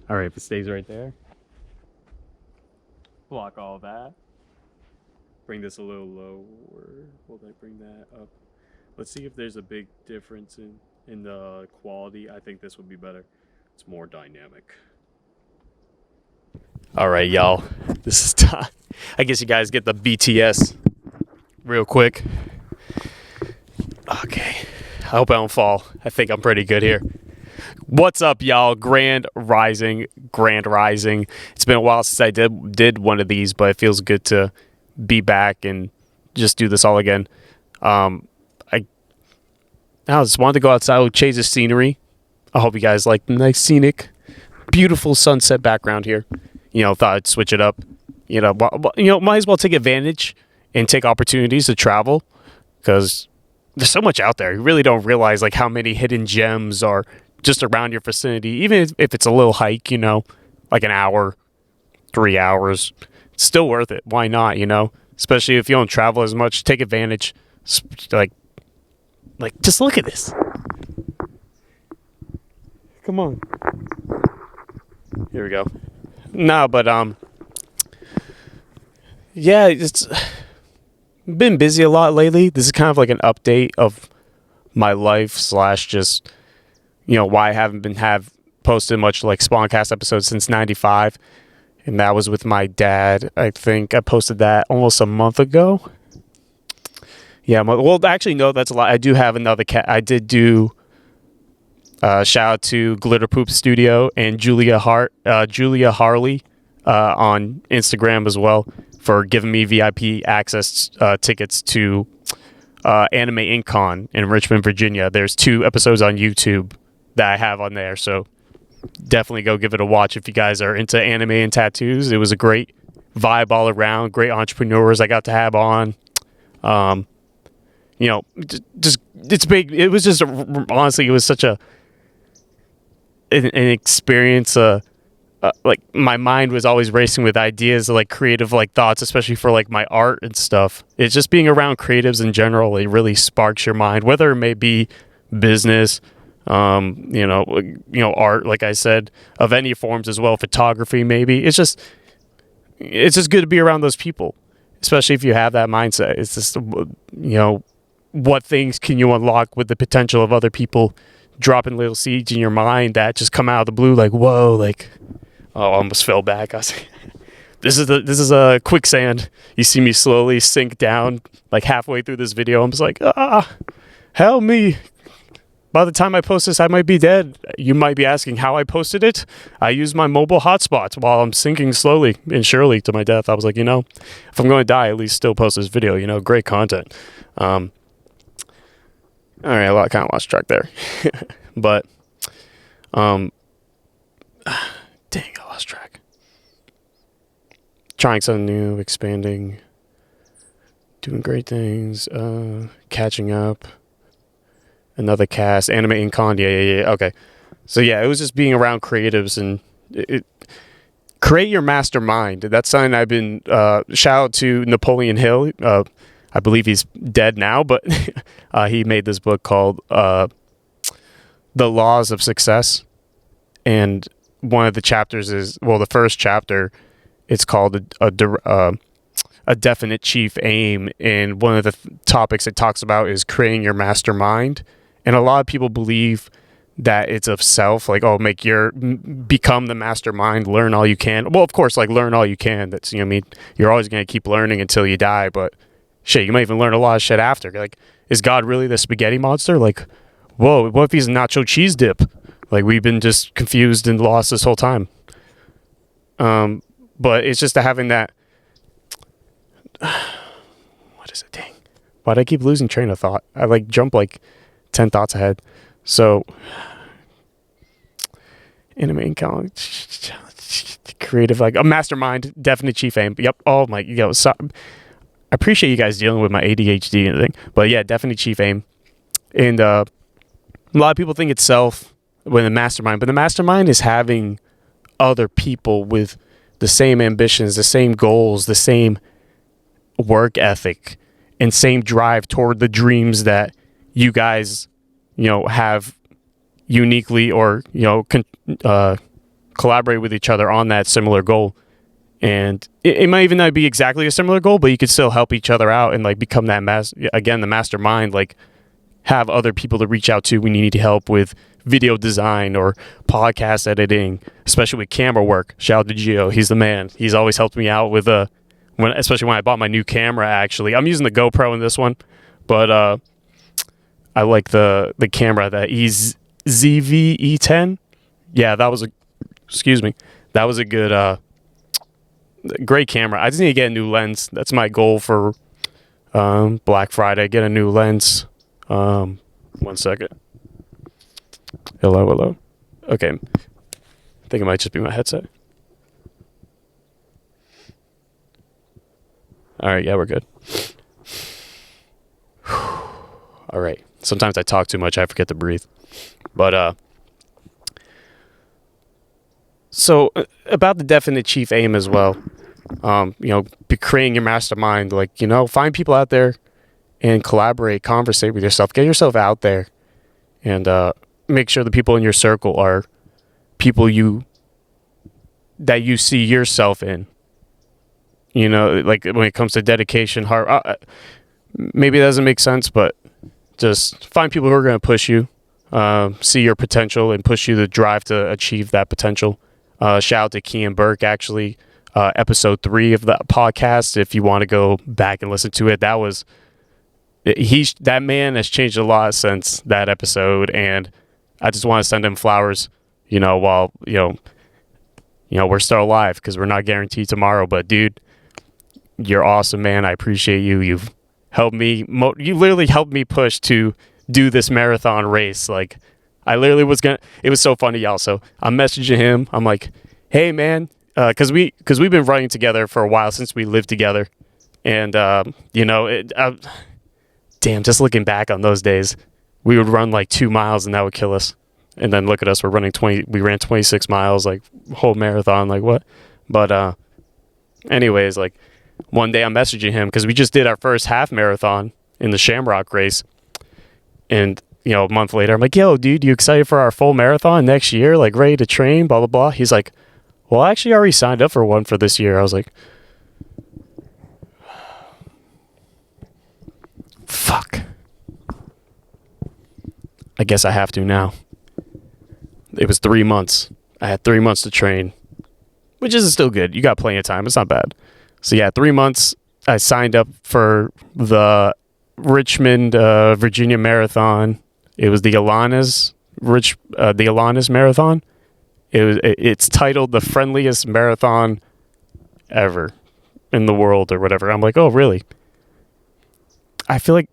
All right, if it stays right there, block all that. Bring this a little lower. Will I bring that up? Let's see if there's a big difference in the quality. I think this would be better. It's more dynamic. All right, y'all. This is time. I guess you guys get the BTS real quick. Okay. I hope I don't fall. I think I'm pretty good here. What's up, y'all? Grand Rising. It's been a while since I did one of these, but it feels good to be back and just do this all again. I just wanted to go outside, change the scenery. I hope you guys like the nice scenic, beautiful sunset background here. Thought I'd switch it up. Might as well take advantage and take opportunities to travel because there's so much out there. You really don't realize like how many hidden gems are just around your vicinity. Even if it's a little hike, like an hour, 3 hours, it's still worth it. Why not? Especially if you don't travel as much, take advantage. Like, just look at this. Come on. Here we go. No, but yeah, it's been busy a lot lately. This is kind of like an update of my life slash just why I haven't been posted much like Spawncast episodes since '95, and that was with my dad. I think I posted that almost a month ago. Yeah, well, actually, no, that's a lot. I do have another cat. I did do shout out to Glitter Poop Studio and Julia Harley on Instagram as well for giving me VIP access tickets to Anime Incon in Richmond, Virginia. There's 2 episodes on YouTube that I have on there, so definitely go give it a watch if you guys are into anime and tattoos. It was a great vibe all around. Great entrepreneurs I got to have on. Just it's big. It was just honestly, it was such an experience. Like my mind was always racing with ideas, like creative, like thoughts, especially for like my art and stuff. It's just being around creatives in general. It really sparks your mind, whether it may be business, art, like I said, of any forms as well, photography, maybe. It's just good to be around those people, especially if you have that mindset. It's just, what things can you unlock with the potential of other people dropping little seeds in your mind that just come out of the blue, like, whoa, like, oh, I almost fell back. This is a quicksand. You see me slowly sink down like halfway through this video. I'm just like, help me. By the time I post this, I might be dead. You might be asking how I posted it. I used my mobile hotspot while I'm sinking slowly and surely to my death. I was like, if I'm going to die, at least still post this video. Great content. All right, I kind of lost track there. But, dang, I lost track. Trying something new, expanding, doing great things, catching up. Another cast, Anime Incon, yeah. Okay. So yeah, it was just being around creatives and create your mastermind. That's something I've been, shout out to Napoleon Hill. I believe he's dead now, but he made this book called The Laws of Success. And one of the chapters is, the first chapter, it's called a definite chief aim. And one of the topics it talks about is creating your mastermind. And a lot of people believe that it's of self, like, become the mastermind, learn all you can. Well, of course, like, learn all you can. That's, you're always going to keep learning until you die, but shit, you might even learn a lot of shit after. Like, is God really the spaghetti monster? Like, whoa, what if he's a nacho cheese dip? Like, we've been just confused and lost this whole time. But it's just having that. What is it? Dang. Why'd I keep losing train of thought? I jump 10 thoughts ahead. So, anime creative, like a mastermind, definite chief aim. Yep. Oh my, I appreciate you guys dealing with my ADHD and everything. But yeah, definitely chief aim. And a lot of people think it's self when the mastermind, but the mastermind is having other people with the same ambitions, the same goals, the same work ethic, and same drive toward the dreams that you guys, have uniquely or, collaborate with each other on that similar goal. And it might even not be exactly a similar goal, but you could still help each other out and like become that the mastermind, like have other people to reach out to when you need help with video design or podcast editing, especially with camera work. Shout out to Gio. He's the man. He's always helped me out with especially when I bought my new camera. Actually, I'm using the GoPro in this one, but I like the camera, that ZV-E10. Yeah, that was a good great camera. I just need to get a new lens. That's my goal for Black Friday. Get a new lens. 1 second. Hello. Okay. I think it might just be my headset. All right, yeah, we're good. All right. Sometimes I talk too much, I forget to breathe. But so about the definite chief aim as well. Be creating your mastermind, like, find people out there and collaborate, conversate with yourself, get yourself out there, and make sure the people in your circle are people that you see yourself in. Like when it comes to dedication, heart, maybe it doesn't make sense, but just find people who are going to push you, see your potential and push you to drive to achieve that potential. Shout out to Kean Burke, actually, episode 3 of the podcast. If you want to go back and listen to it, that man has changed a lot since that episode, and I just want to send him flowers, while we're still alive, because we're not guaranteed tomorrow. But dude, you're awesome, man. I appreciate you. You've helped me. You literally helped me push to do this marathon race. Like, I literally was it was so funny, y'all. So I'm messaging him. I'm like, hey man, because we've been running together for a while, since we lived together. And damn, just looking back on those days, we would run like 2 miles and that would kill us. And then look at us, we ran 26 miles, like whole marathon, like what? But anyways, like one day I'm messaging him because we just did our first half marathon in the Shamrock race. And a month later, I'm like, yo, dude, you excited for our full marathon next year? Like, ready to train, blah, blah, blah. He's like, well, I actually already signed up for one for this year. I was like, fuck. I guess I have to now. It was 3 months. I had 3 months to train, which is still good. You got plenty of time. It's not bad. So, yeah, 3 months. I signed up for the Richmond, Virginia Marathon. It was the Alanis Marathon. It's titled the friendliest marathon ever in the world or whatever. I'm like, oh, really? I feel like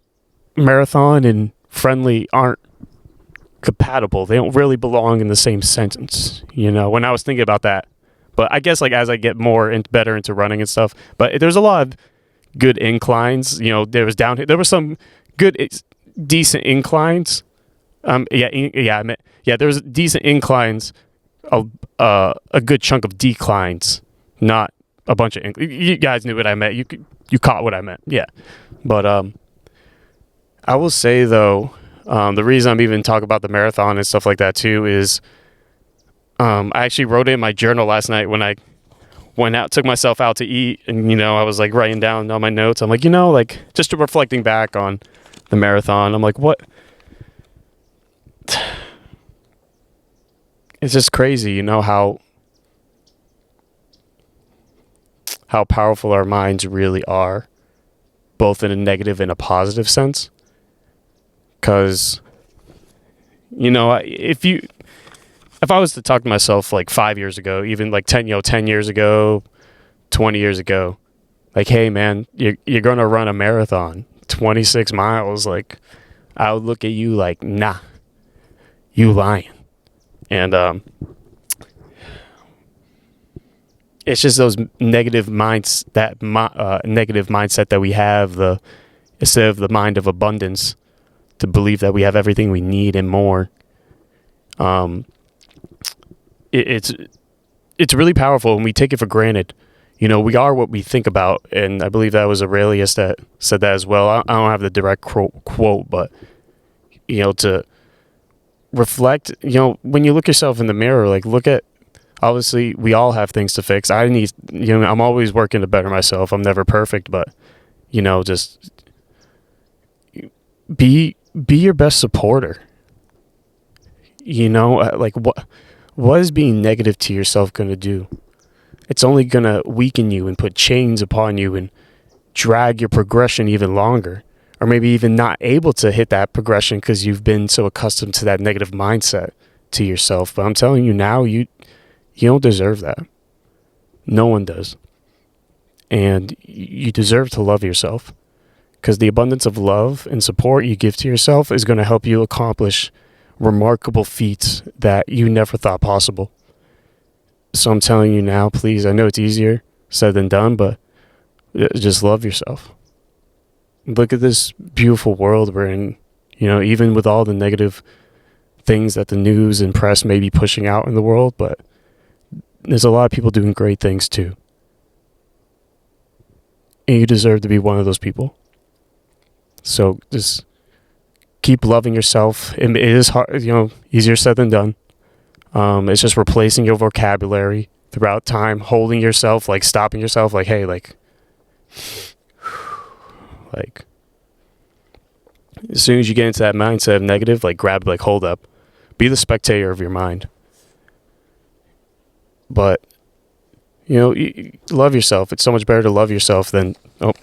marathon and friendly aren't compatible. They don't really belong in the same sentence, when I was thinking about that. But I guess like as I get more and better into running and stuff, but there's a lot of good inclines. There was some good, decent inclines. There was decent inclines, a good chunk of declines, not a bunch of you guys knew what I meant. You caught what I meant. Yeah. But I will say though, the reason I'm even talking about the marathon and stuff like that too is I actually wrote it in my journal last night when I took myself out to eat, and I was like writing down all my notes. I'm like, just reflecting back on the marathon, I'm like, what? It's just crazy, how powerful our minds really are, both in a negative and a positive sense. Because, if I was to talk to myself like 5 years ago, even like 10 years ago, 20 years ago, like, hey man, you're going to run a marathon, 26 miles. Like, I would look at you like, nah, you lying. And, it's just those negative mindset that we have, instead of the mind of abundance, to believe that we have everything we need and more. It's really powerful, and we take it for granted. We are what we think about, and I believe that was Aurelius that said that as well. I don't have the direct quote, but to reflect. When you look yourself in the mirror, like look at Obviously, we all have things to fix. I'm always working to better myself. I'm never perfect, but, just be your best supporter. Like what is being negative to yourself going to do? It's only going to weaken you and put chains upon you and drag your progression even longer, or maybe even not able to hit that progression because you've been so accustomed to that negative mindset to yourself. But I'm telling you now, you don't deserve that. No one does. And you deserve to love yourself, because the abundance of love and support you give to yourself is going to help you accomplish remarkable feats that you never thought possible. So I'm telling you now, please, I know it's easier said than done, but just love yourself. Look at this beautiful world we're in, even with all the negative things that the news and press may be pushing out in the world, but there's a lot of people doing great things too. And you deserve to be one of those people. So just keep loving yourself. It is hard, easier said than done. It's just replacing your vocabulary throughout time, holding yourself, like stopping yourself, like, hey, like as soon as you get into that mindset of negative, like grab, like hold up, be the spectator of your mind. But, love yourself. It's so much better to love yourself than,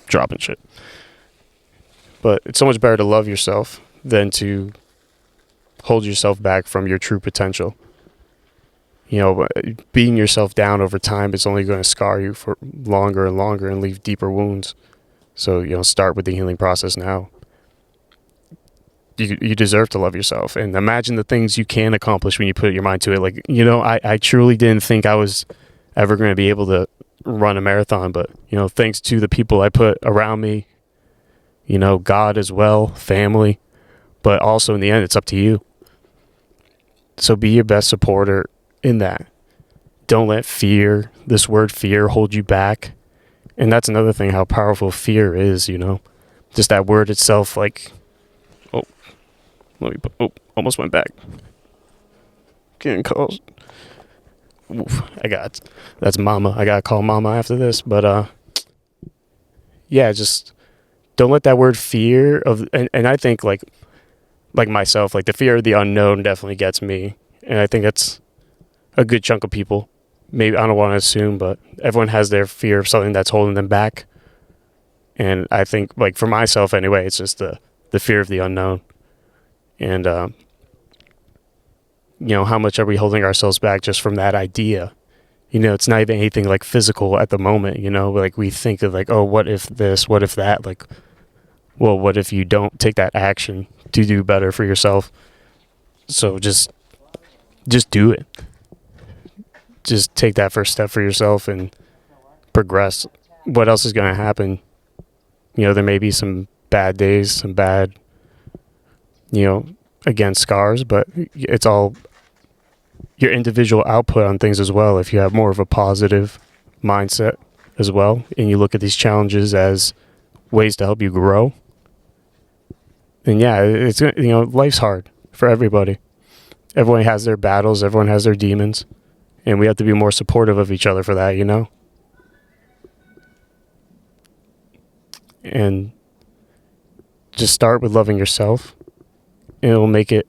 dropping shit. But it's so much better to love yourself than to hold yourself back from your true potential. Beating yourself down over time is only going to scar you for longer and longer and leave deeper wounds. So, start with the healing process now. You deserve to love yourself, and imagine the things you can accomplish when you put your mind to it. Like, I truly didn't think I was ever going to be able to run a marathon, but, thanks to the people I put around me, God as well, family, but also in the end, it's up to you. So be your best supporter in that. Don't let this word fear, hold you back. And that's another thing, how powerful fear is, just that word itself, like, almost went back. Getting calls. Oof, that's mama. I gotta call mama after this, but, yeah, just don't let that word fear and I think like myself, like the fear of the unknown definitely gets me. And I think that's a good chunk of people. Maybe, I don't want to assume, but everyone has their fear of something that's holding them back. And I think, like, for myself anyway, it's just the fear of the unknown. And, how much are we holding ourselves back just from that idea? It's not even anything like physical at the moment, like we think of like, oh, what if this, what if that? Like, well, what if you don't take that action to do better for yourself? So just do it. Just take that first step for yourself and progress. What else is going to happen? There may be some bad days, some bad, again, scars, but it's all your individual output on things as well. If you have more of a positive mindset as well, and you look at these challenges as ways to help you grow, then yeah, it's, life's hard for everybody. Everyone has their battles, everyone has their demons, and we have to be more supportive of each other for that, And just start with loving yourself, and it'll make it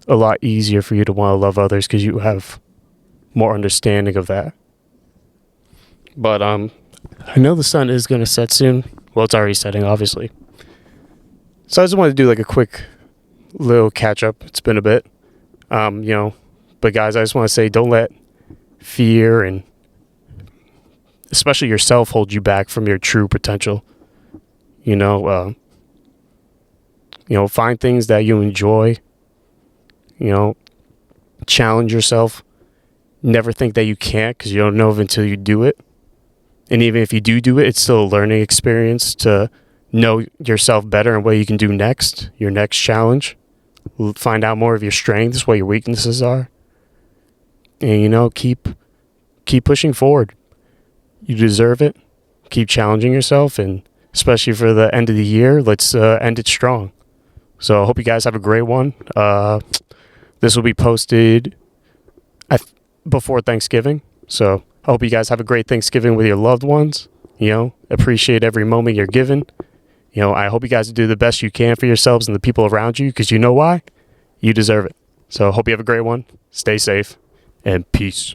a lot easier for you to want to love others because you have more understanding of that. But I know the sun is going to set soon. Well, it's already setting, obviously. So I just wanted to do like a quick little catch up. It's been a bit, but guys, I just want to say, don't let fear and especially yourself hold you back from your true potential. Find things that you enjoy, challenge yourself. Never think that you can't, because you don't know until you do it. And even if you do it, it's still a learning experience to know yourself better and what you can do next, your next challenge. Find out more of your strengths, what your weaknesses are. And, keep pushing forward. You deserve it. Keep challenging yourself, and especially for the end of the year, let's end it strong. So I hope you guys have a great one. This will be posted. before Thanksgiving. So I hope you guys have a great Thanksgiving with your loved ones. Appreciate every moment you're given. I hope you guys do the best you can for yourselves and the people around you, because you know why? You deserve it. So hope you have a great one. Stay safe and peace.